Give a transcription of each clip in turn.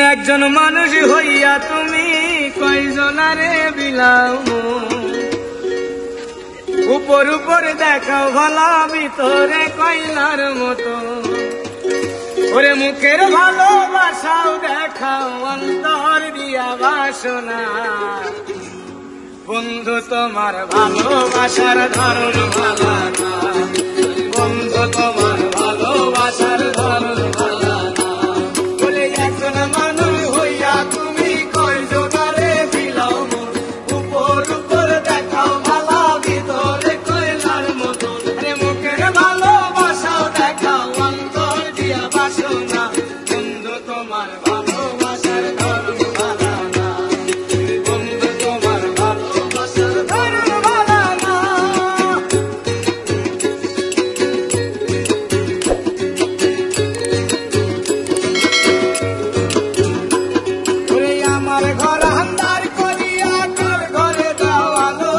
একজন মানুষ হইয়া তুমি কয়জনারে বিলাও উপর উপর দেখাও ভালা ভিতরে কয়লার মতো ওরে মুখের ভালোবাসাও দেখাও অন্তর দিয়া বাসনা বন্ধু তোমার ভালোবাসার ধরন ভালো না বন্ধু তোমার ভালোবাসার ধরন ভালো না বলে একজন মানুষ হইয়া তুমি কয়জনারে বিলাও উপর উপর দেখাও ভালা ভিতরে কয়লার মতো আরে মুখের ভালোবাসাও দেখাও অন্তর দিয়া বাসনা বন্ধু তোমার ভালোবাসার ধরন ভালো না বন্ধু তোমার ভালোবাসার ধরন ভালো না ওরে আমার ঘর আন্ধার করিয়া তোর ঘরে দেওয়ালো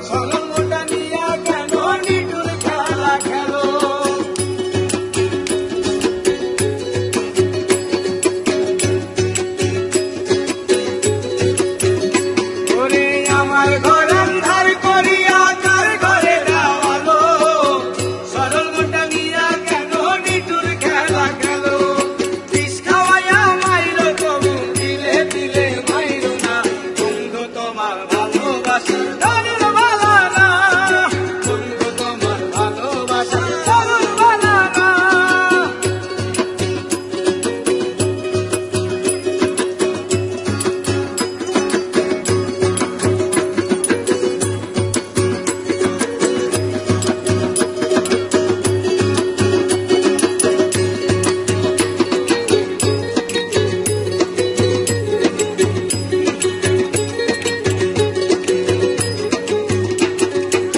সরল মোটা নিয়া কেন নিটুর খেলা খেলো ওরে আমার ঘর আন্ধার করিয়া তোর ঘরে দেওয়ালো সরল মোটা নিয়া কেন নিটুর খেলা খেলো বিষ খাওয়াইয়া মাইরো তবু দিলে দিলে মাইরো না বন্ধু তোমার ভালোবাসার ধরন ভালো না বন্ধু তোমার ভালোবাসার ধরন ভালো না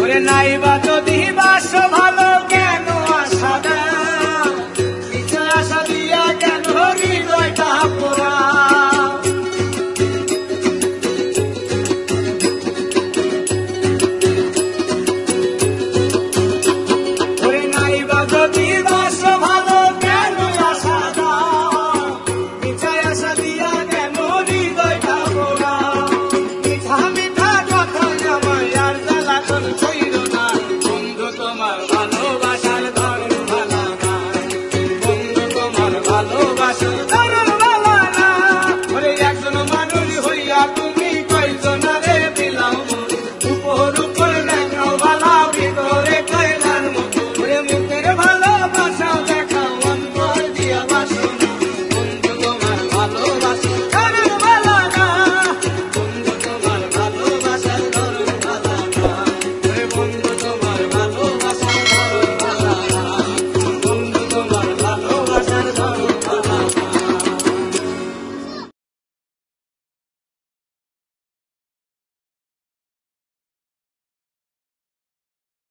ওরে নাইবা যদি বাসভা